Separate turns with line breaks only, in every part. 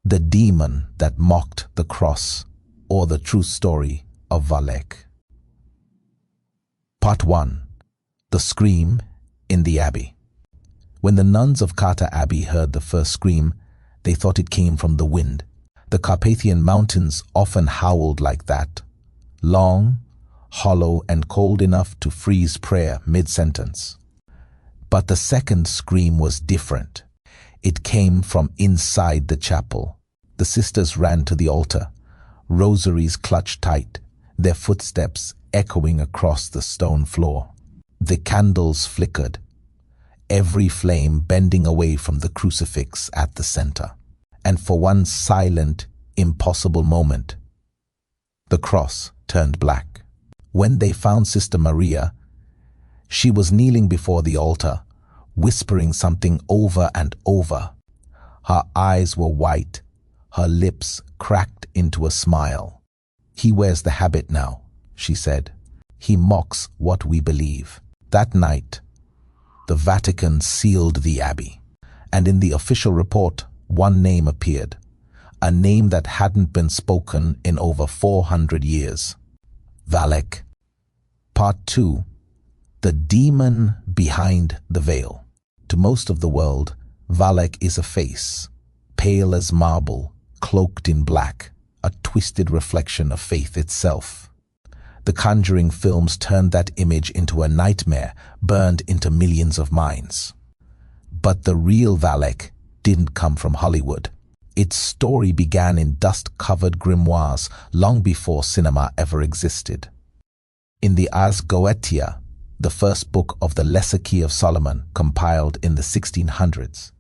The demon that mocked the cross, or the true story of Valek. Part 1. The Scream in the Abbey. When the nuns of Carter Abbey heard the first scream, they thought it came from the wind. The Carpathian Mountains often howled like that, long, hollow, and cold enough to freeze prayer mid-sentence. But the second scream was different. It came from inside the chapel. The sisters ran to the altar, rosaries clutched tight, their footsteps echoing across the stone floor. The candles flickered, every flame bending away from the crucifix at the center. And for one silent, impossible moment, the cross turned black. When they found Sister Maria, she was kneeling before the altar, whispering something over and over. Her eyes were white, her lips cracked into a smile. "He wears the habit now," she said. "He mocks what we believe." That night, the Vatican sealed the abbey, and in the official report, one name appeared, a name that hadn't been spoken in over 400 years. Valek. Part 2. The demon behind the veil. To most of the world, Valek is a face, pale as marble, cloaked in black, a twisted reflection of faith itself. The Conjuring films turned that image into a nightmare burned into millions of minds. But the real Valek didn't come from Hollywood. Its story began in dust-covered grimoires long before cinema ever existed. In the Ars Goetia, the first book of the Lesser Key of Solomon, compiled in the 1600s,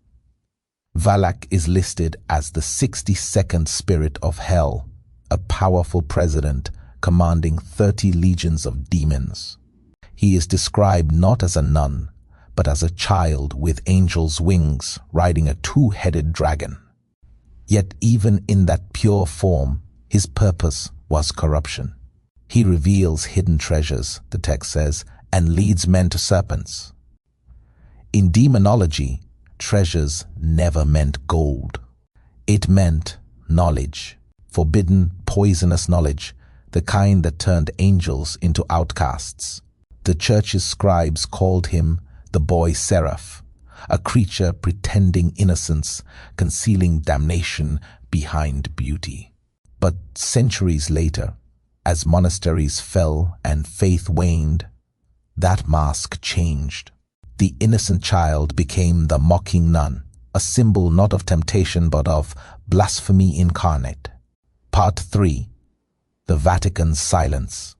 Valak is listed as the 62nd spirit of hell, a powerful president commanding 30 legions of demons. He is described not as a nun, but as a child with angels' wings riding a two-headed dragon. Yet even in that pure form, his purpose was corruption. He reveals hidden treasures, the text says, and leads men to serpents. In demonology, treasures never meant gold. It meant knowledge, forbidden, poisonous knowledge, the kind that turned angels into outcasts. The church's scribes called him the boy seraph, a creature pretending innocence, concealing damnation behind beauty. But centuries later, as monasteries fell and faith waned, that mask changed. The innocent child became the mocking nun, a symbol not of temptation but of blasphemy incarnate. Part 3. The Vatican's Silence.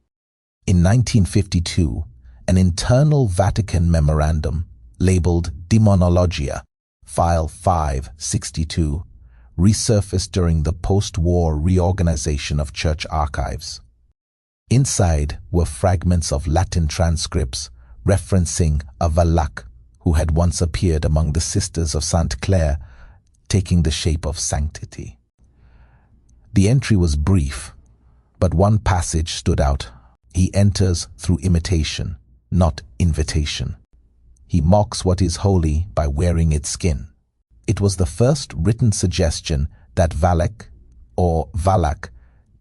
In 1952, an internal Vatican memorandum labeled Demonologia, File 562, resurfaced during the post-war reorganization of church archives. Inside were fragments of Latin transcripts referencing a Valak who had once appeared among the Sisters of Sainte Claire, taking the shape of sanctity. The entry was brief, but one passage stood out. He enters through imitation, not invitation. He mocks what is holy by wearing its skin. It was the first written suggestion that Valek, or Valak,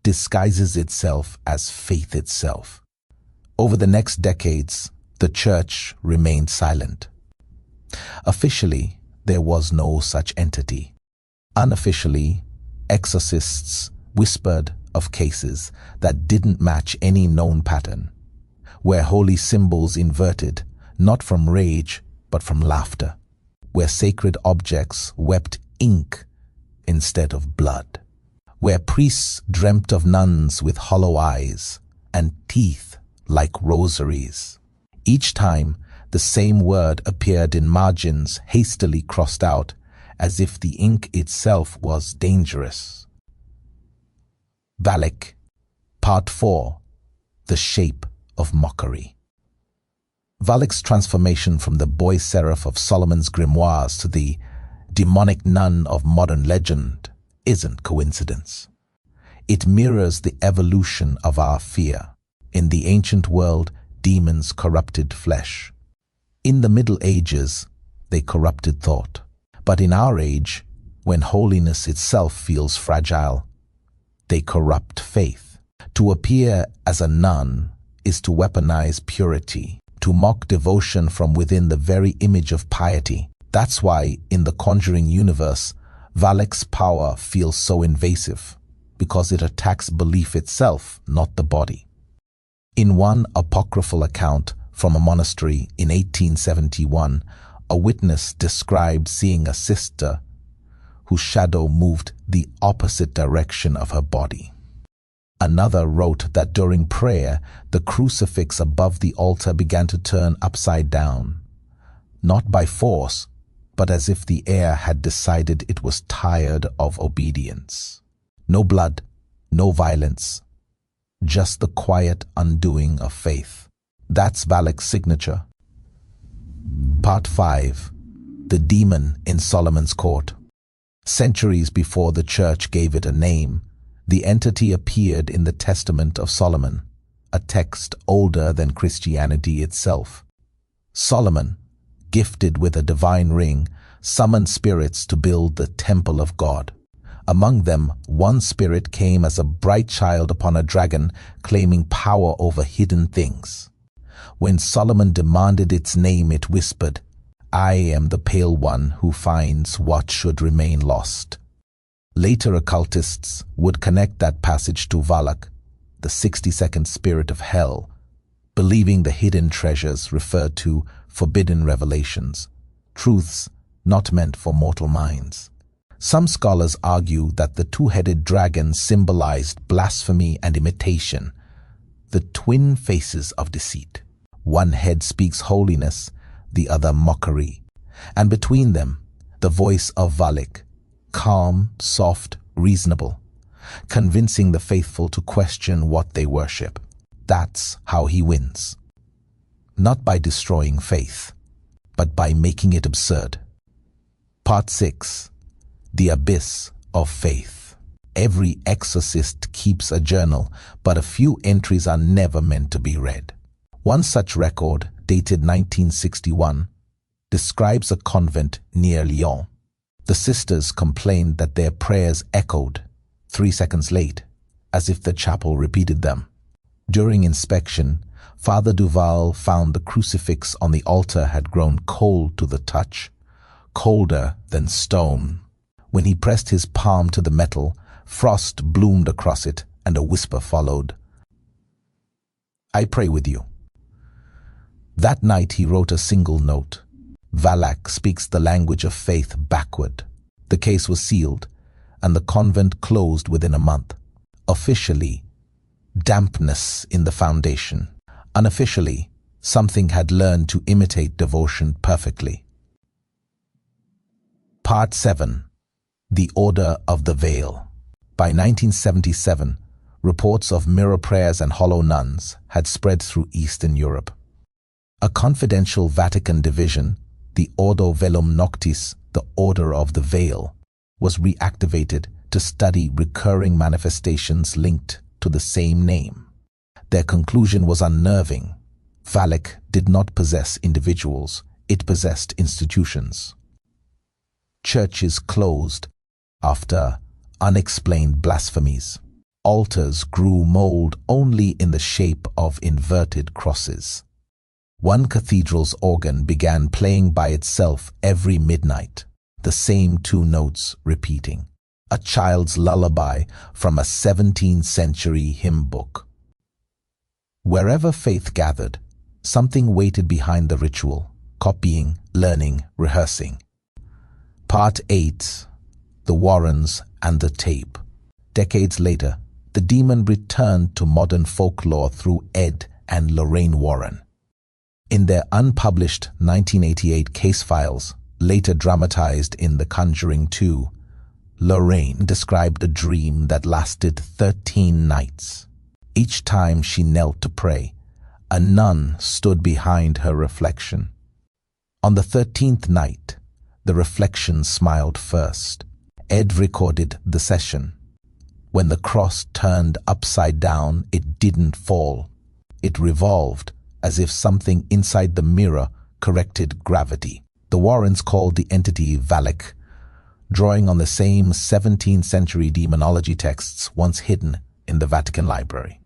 disguises itself as faith itself. Over the next decades, the church remained silent. Officially, there was no such entity. Unofficially, exorcists whispered of cases that didn't match any known pattern, where holy symbols inverted, not from rage, but from laughter, where sacred objects wept ink instead of blood, where priests dreamt of nuns with hollow eyes and teeth like rosaries. Each time, the same word appeared in margins hastily crossed out, as if the ink itself was dangerous. Valek. Part 4. The Shape of Mockery. Valek's transformation from the boy seraph of Solomon's grimoires to the demonic nun of modern legend isn't coincidence. It mirrors the evolution of our fear. In the ancient world, demons corrupted flesh. In the Middle Ages, they corrupted thought. But in our age, when holiness itself feels fragile. They corrupt faith. To appear as a nun is to weaponize purity, to mock devotion from within the very image of piety. That's why in the conjuring universe, Valek's power feels so invasive, because it attacks belief itself, not the body. In one apocryphal account from a monastery in 1871, a witness described seeing a sister whose shadow moved the opposite direction of her body. Another wrote that during prayer, the crucifix above the altar began to turn upside down, not by force, but as if the air had decided it was tired of obedience. No blood, no violence, just the quiet undoing of faith. That's Valek's signature. Part 5. The Demon in Solomon's Court. Centuries before the church gave it a name, the entity appeared in the Testament of Solomon, a text older than Christianity itself. Solomon, gifted with a divine ring, summoned spirits to build the temple of God. Among them, one spirit came as a bright child upon a dragon, claiming power over hidden things. When Solomon demanded its name, it whispered, "I am the Pale One who finds what should remain lost." Later occultists would connect that passage to Valek, the 62nd spirit of hell, believing the hidden treasures referred to forbidden revelations, truths not meant for mortal minds. Some scholars argue that the two-headed dragon symbolized blasphemy and imitation, the twin faces of deceit. One head speaks holiness, the other mockery, and between them, the voice of Valek, calm, soft, reasonable, convincing the faithful to question what they worship. That's how he wins. Not by destroying faith, but by making it absurd. Part 6. The Abyss of Faith. Every exorcist keeps a journal, but a few entries are never meant to be read. One such record, dated 1961, describes a convent near Lyon. The sisters complained that their prayers echoed 3 seconds late, as if the chapel repeated them. During inspection, Father Duval found the crucifix on the altar had grown cold to the touch, colder than stone. When he pressed his palm to the metal, frost bloomed across it and a whisper followed. "I pray with you." That night he wrote a single note. Valek speaks the language of faith backward. The case was sealed, and the convent closed within a month. Officially, dampness in the foundation. Unofficially, something had learned to imitate devotion perfectly. Part 7. The Order of the Veil. By 1977, reports of mirror prayers and hollow nuns had spread through Eastern Europe. A confidential Vatican division, the Ordo Velum Noctis, the Order of the Veil, was reactivated to study recurring manifestations linked to the same name. Their conclusion was unnerving. Valek did not possess individuals, it possessed institutions. Churches closed after unexplained blasphemies. Altars grew mold only in the shape of inverted crosses. One cathedral's organ began playing by itself every midnight, the same 2 notes repeating, a child's lullaby from a 17th century hymn book. Wherever faith gathered, something waited behind the ritual, copying, learning, rehearsing. Part 8. The Warrens and the Tape. Decades later, the demon returned to modern folklore through Ed and Lorraine Warren. In their unpublished 1988 case files, later dramatized in The Conjuring 2, Lorraine described a dream that lasted 13 nights. Each time she knelt to pray, a nun stood behind her reflection. On the 13th night, the reflection smiled first. Ed recorded the session. When the cross turned upside down, it didn't fall. It revolved, as if something inside the mirror corrected gravity. The Warrens called the entity Valek. drawing on the same 17th century demonology texts once hidden in the Vatican Library.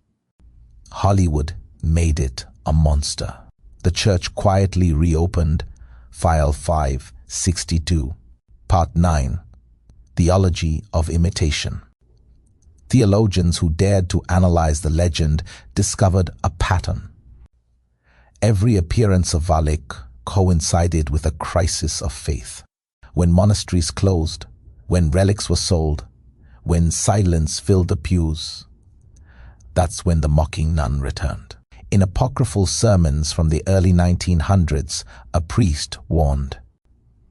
Hollywood made it a monster. The church quietly reopened File 5, 62, Part 9, Theology of Imitation. Theologians who dared to analyze the legend discovered a pattern. Every appearance of Valek coincided with a crisis of faith. When monasteries closed, when relics were sold, when silence filled the pews, that's when the Mocking Nun returned. In apocryphal sermons from the early 1900s, a priest warned,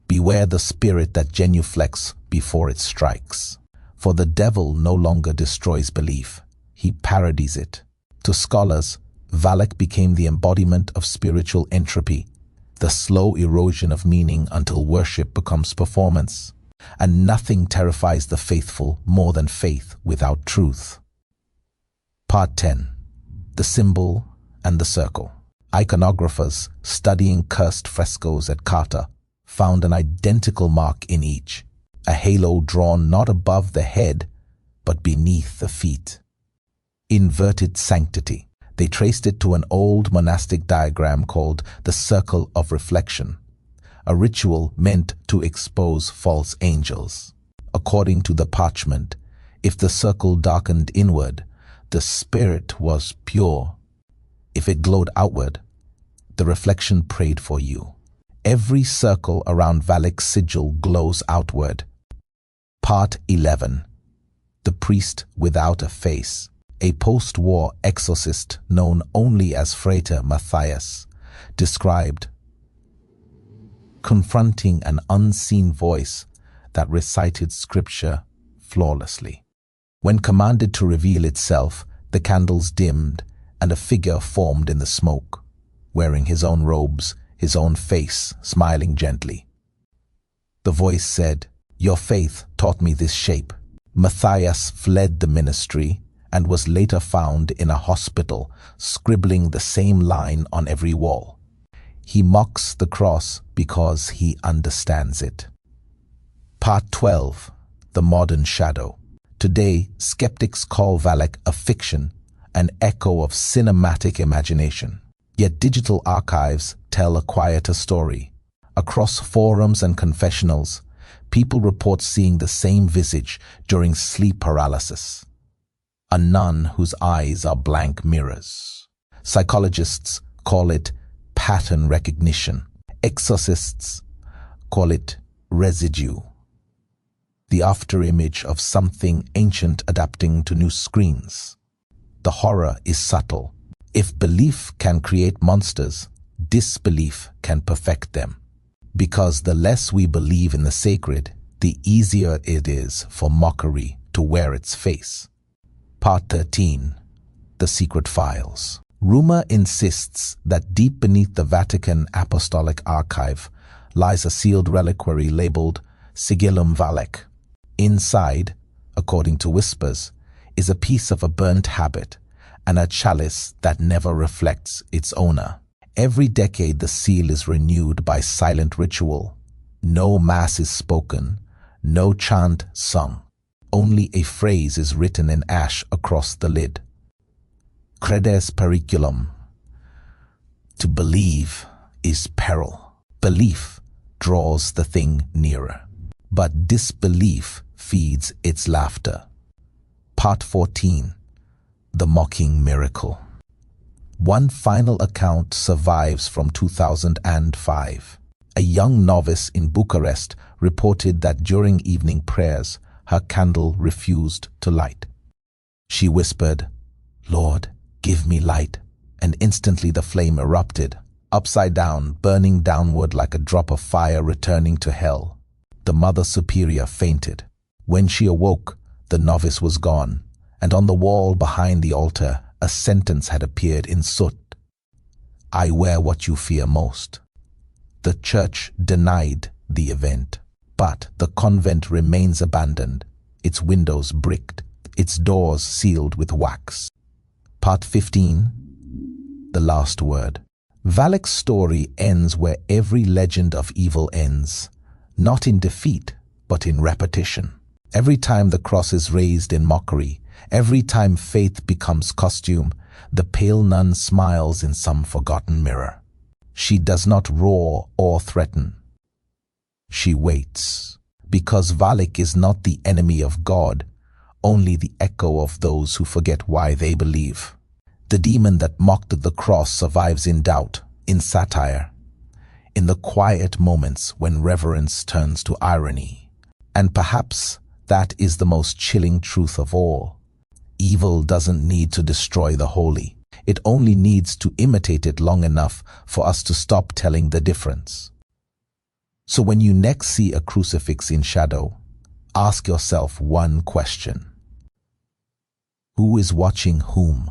"Beware the spirit that genuflects before it strikes. For the devil no longer destroys belief, he parodies it." To scholars, Valek became the embodiment of spiritual entropy, the slow erosion of meaning until worship becomes performance. And nothing terrifies the faithful more than faith without truth. Part 10. The Symbol and the Circle. Iconographers studying cursed frescoes at Carter found an identical mark in each, a halo drawn not above the head, but beneath the feet. Inverted sanctity. They traced it to an old monastic diagram called the Circle of Reflection, a ritual meant to expose false angels. According to the parchment, if the circle darkened inward, the spirit was pure. If it glowed outward, the reflection prayed for you. Every circle around Valek's sigil glows outward. Part 11. The Priest Without a Face. A post-war exorcist known only as Frater Matthias described confronting an unseen voice that recited scripture flawlessly. When commanded to reveal itself, the candles dimmed and a figure formed in the smoke, wearing his own robes, his own face smiling gently. The voice said, "Your faith taught me this shape." Matthias fled the ministry and was later found in a hospital, scribbling the same line on every wall. He mocks the cross because he understands it. Part 12. The Modern Shadow. Today, skeptics call Valek a fiction, an echo of cinematic imagination. Yet digital archives tell a quieter story. Across forums and confessionals, people report seeing the same visage during sleep paralysis. A nun whose eyes are blank mirrors. Psychologists call it pattern recognition. Exorcists call it residue. The afterimage of something ancient adapting to new screens. The horror is subtle. If belief can create monsters, disbelief can perfect them. Because the less we believe in the sacred, the easier it is for mockery to wear its face. Part 13. The Secret Files. Rumor insists that deep beneath the Vatican Apostolic Archive lies a sealed reliquary labeled Sigillum Valek. Inside, according to whispers, is a piece of a burnt habit and a chalice that never reflects its owner. Every decade the seal is renewed by silent ritual. No mass is spoken, no chant sung. Only a phrase is written in ash across the lid. Credes periculum. To believe is peril. Belief draws the thing nearer, but disbelief feeds its laughter. Part 14. The Mocking Miracle. One final account survives from 2005. A young novice in Bucharest reported that during evening prayers, her candle refused to light. She whispered, "Lord, give me light," and instantly the flame erupted, upside down, burning downward like a drop of fire returning to hell. The Mother Superior fainted. When she awoke, the novice was gone, and on the wall behind the altar, a sentence had appeared in soot. "I wear what you fear most." The church denied the event, but the convent remains abandoned, its windows bricked, its doors sealed with wax. Part 15. The Last Word. Valek's story ends where every legend of evil ends, not in defeat, but in repetition. Every time the cross is raised in mockery, every time faith becomes costume, the pale nun smiles in some forgotten mirror. She does not roar or threaten. She waits, because Valek is not the enemy of God, only the echo of those who forget why they believe. The demon that mocked the cross survives in doubt, in satire, in the quiet moments when reverence turns to irony. And perhaps that is the most chilling truth of all. Evil doesn't need to destroy the holy. It only needs to imitate it long enough for us to stop telling the difference. So when you next see a crucifix in shadow, ask yourself one question. Who is watching whom?